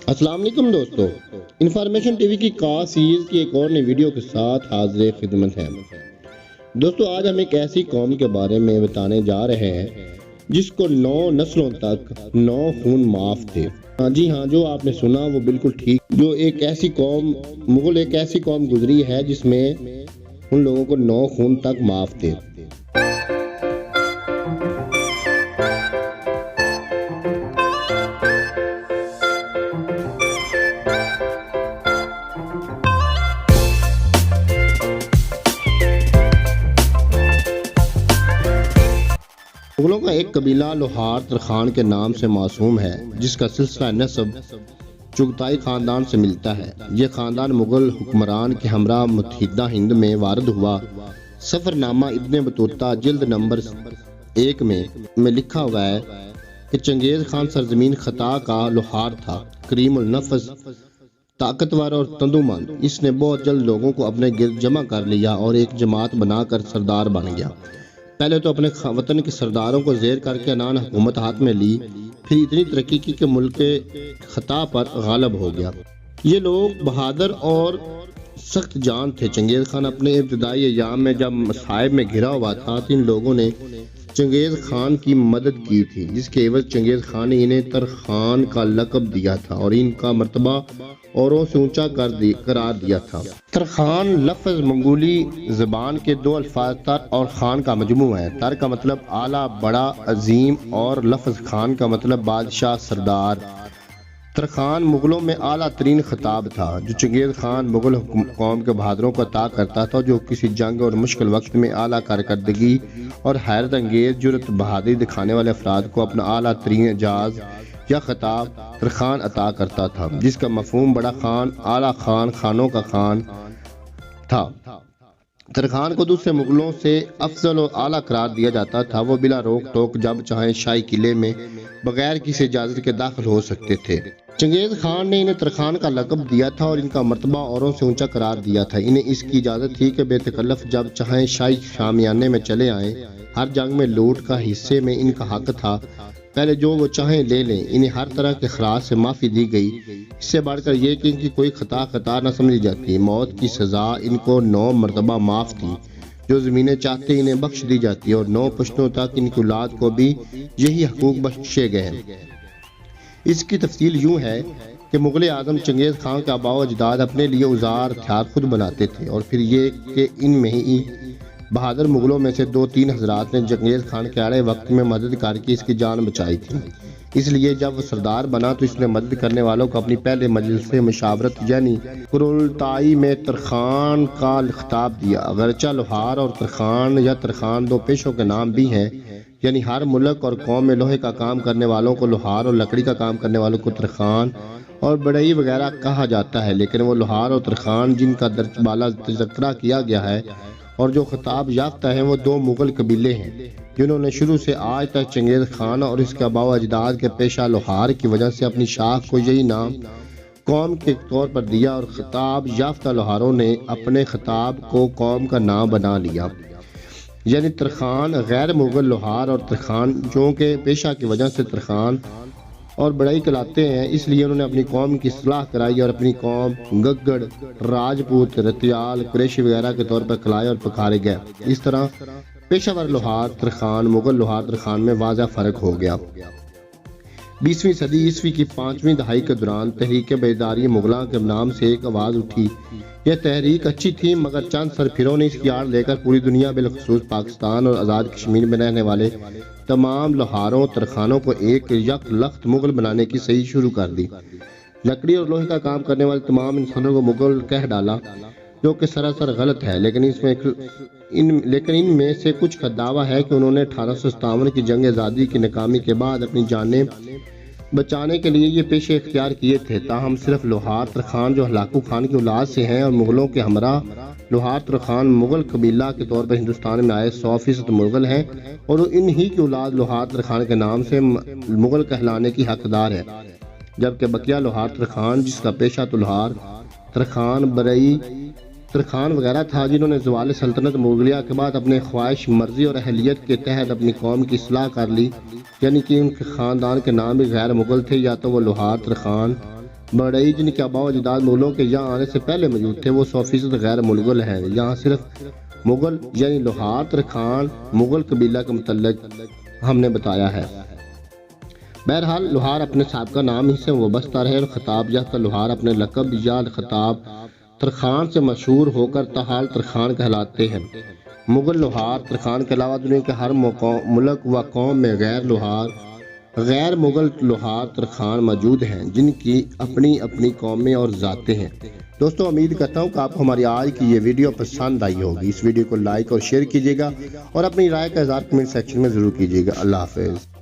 السلام علیکم دوستو، انفارمیشن ٹی وی کی خاص سیریز کی ایک اور نئی ویڈیو کے ساتھ حاضر خدمت ہیں۔ دوستو، آج ہم ایک ایسی قوم کے بارے میں بتانے جا رہے ہیں جس کو 9 نسلوں تک 9 خون معاف تھے۔ جی ہاں، جو آپ نے سنا وہ بالکل ٹھیک۔ جو ایک ایسی قوم گزری ہے جس میں ان لوگوں کو 9 خون تک معاف تھے۔ مغلوں کا ایک قبیلہ لوہار ترخان کے نام سے موسوم ہے، جس کا سلسلہ نسب چغتائی خاندان سے ملتا ہے۔ یہ خاندان مغل حکمران کے ہمراہ متحدہ ہند میں وارد ہوا۔ سفر نامہ ابن بطوطہ جلد نمبر 1 میں لکھا ہوا ہے کہ چنگیز خان سرزمین خطا کا لوہار تھا، کریم النفس، طاقتور اور تندومند۔ اس نے بہت جلد لوگوں کو اپنے گرد جمع کر لیا اور ایک جماعت بنا کر سردار بن گیا۔ پہلے تو اپنے وطن کے سرداروں کو زیر کر کے انان حکومت ہاتھ میں لی، پھر اتنی ترقی کی کہ ملک خطا پر غالب ہو گیا۔ یہ لوگ بہادر اور سخت جان تھے۔ چنگیز خان اپنے ابتدائی ایام میں جب مصائب میں گھرا ہوا تھا تو ان لوگوں نے چنگیز خان کی مدد کی تھی، جس کے عوض چنگیز خان نے انہیں ترخان کا لقب دیا تھا اور ان کا مرتبہ اوروں سے اونچا قرار دیا تھا۔ ترخان لفظ منگولی زبان کے 2 الفاظ تر اور خان کا مجموعہ ہے۔ تر کا مطلب اعلیٰ، بڑا، عظیم اور لفظ خان کا مطلب بادشاہ، سردار۔ ترخان مغلوں میں اعلیٰ ترین خطاب تھا جو چنگیز خان مغل قوم کے بہادروں کو عطا کرتا تھا، جو کسی جنگ اور مشکل وقت میں اعلیٰ کارکردگی اور حیرت انگیز جرأت بہادری دکھانے والے افراد کو اپنا اعلیٰ ترین اعزاز یا خطاب ترخان عطا کرتا تھا، جس کا مفہوم بڑا خان، اعلیٰ خان، خانوں کا خان تھا۔ ترخان کو دوسرے مغلوں سے افضل و اعلیٰ قرار دیا جاتا تھا۔ وہ بلا روک ٹوک جب چاہیں شاہی قلعے میں بغیر کسی اجازت کے داخل ہو سکتے تھے۔ چنگیز خان نے انہیں ترخان کا لقب دیا تھا اور ان کا مرتبہ اوروں سے اونچا قرار دیا تھا۔ انہیں اس کی اجازت تھی کہ بے تکلف جب چاہیں شاہی شامیانے میں چلے آئیں۔ ہر جنگ میں لوٹ کا حصے میں ان کا حق تھا، پہلے جو وہ چاہیں لے لیں۔ انہیں ہر طرح کے خراج سے معافی دی گئی، اس سے بڑھ کر یہ کہ ان کی کوئی خطا نہ سمجھی جاتی۔ موت کی سزا ان کو 9 مرتبہ معاف تھی۔ جو زمینیں چاہتے انہیں بخش دی جاتی اور 9 پشتوں تک ان کی اولاد کو بھی یہی حقوق بخشے گئے۔ اس کی تفصیل یوں ہے کہ مغل اعظم چنگیز خان کے آباء و اجداد اپنے لیے اوزار ہتھیار خود بناتے تھے، اور پھر یہ کہ ان میں ہی بہادر مغلوں میں سے 2-3 حضرات نے چنگیز خان کے آڑے وقت میں مدد کر کے اس کی جان بچائی تھی۔ اس لیے جب وہ سردار بنا تو اس نے مدد کرنے والوں کو اپنی پہلے مجلس مشاورت یعنی قرولتائی میں ترخان کا خطاب دیا۔ اگرچہ لوہار اور ترخان یا ترخان 2 پیشوں کے نام بھی ہیں، یعنی ہر ملک اور قوم میں لوہے کا کام کرنے والوں کو لوہار اور لکڑی کا کام کرنے والوں کو ترخان اور بڑئی وغیرہ کہا جاتا ہے، لیکن وہ لوہار اور ترخان جن کا درجہ بالا تذکرہ کیا گیا ہے اور جو خطاب یافتہ ہیں، وہ 2 مغل قبیلے ہیں جنہوں نے شروع سے آج تک چنگیز خان اور اس کے آباء و اجداد کے پیشہ لوہار کی وجہ سے اپنی شاخ کو یہی نام قوم کے طور پر دیا، اور خطاب یافتہ لوہاروں نے اپنے خطاب کو قوم کا نام بنا لیا، یعنی ترخان۔ غیر مغل لوہار اور ترخان جو کہ پیشہ کی وجہ سے ترخان اور بڑائی کہلاتے ہیں، اس لیے انہوں نے اپنی قوم کی اصلاح کرائی اور اپنی قوم گگڑ، راجپوت، رتیال، قریشی وغیرہ کے طور پر کھلائے اور پکارے گئے۔ اس طرح پیشہ ور لوہار ترخان مغل لوہار ترخان میں واضح فرق ہو گیا۔ 20ویں صدی عیسوی کی 5ویں دہائی کے دوران تحریک بیداری مغلاں کے نام سے ایک آواز اٹھی۔ یہ تحریک اچھی تھی، مگر چند سرفروں نے اس کی آڑ لے کر پوری دنیا بالخصوص پاکستان اور آزاد کشمیر میں رہنے والے تمام لوہاروں ترخانوں کو ایک یک لخت مغل بنانے کی سعی شروع کر دی۔ لکڑی اور لوہے کا کام کرنے والے تمام انسانوں کو مغل کہہ ڈالا، جو کہ سراسر غلط ہے، لیکن ان میں سے کچھ کا دعویٰ ہے کہ انہوں نے 1857 کی جنگ آزادی کی ناکامی کے بعد اپنی جانیں بچانے کے لیے یہ پیشے اختیار کیے تھے۔ تاہم صرف لوہار ترخان جو ہلاکو خان کی اولاد سے ہیں اور مغلوں کے ہمراہ لوہار ترخان مغل قبیلہ کے طور پر ہندوستان میں آئے 100% مغل ہیں، اور انہی کی اولاد لوہار ترخان کے نام سے مغل کہلانے کی حقدار ہے، جبکہ بقیہ لوہار ترخان جس کا پیشہ لوہار ترخان، برئی ترخان وغیرہ تھا، جنہوں نے زوال سلطنت مغلیہ کے بعد اپنے خواہش مرضی اور اہلیت کے تحت اپنی قوم کی اصلاح کر لی، یعنی کہ ان کے خاندان کے نام بھی غیر مغل تھے، یا تو وہ لوہار ترخان بڑئی جن کے آباء و اجداد مغلوں کے یہاں آنے سے پہلے موجود تھے وہ 100% غیر مغل ہیں۔ یہاں صرف مغل یعنی لوہار ترکھان مغل قبیلہ کے متعلق ہم نے بتایا ہے۔ بہرحال لوہار اپنے سابقہ نام ہی سے وابستہ رہے اور خطاب یافتہ لوہار اپنے لقب یا خطاب ترکھان سے مشہور ہو کر تاحال ترکھان کہلاتے ہیں۔ مغل لوہار ترکھان کے علاوہ دنیا کے ہر ملک و قوم میں غیر مغل لوہار ترکھان موجود ہیں جن کی اپنی اپنی قومیں اور ذاتیں ہیں۔ دوستو امید کرتا ہوں کہ آپ کو ہماری آج کی یہ ویڈیو پسند آئی ہوگی۔ اس ویڈیو کو لائک اور شیئر کیجیے گا اور اپنی رائے کا اظہار کمنٹ سیکشن میں ضرور کیجیے گا۔ اللہ حافظ۔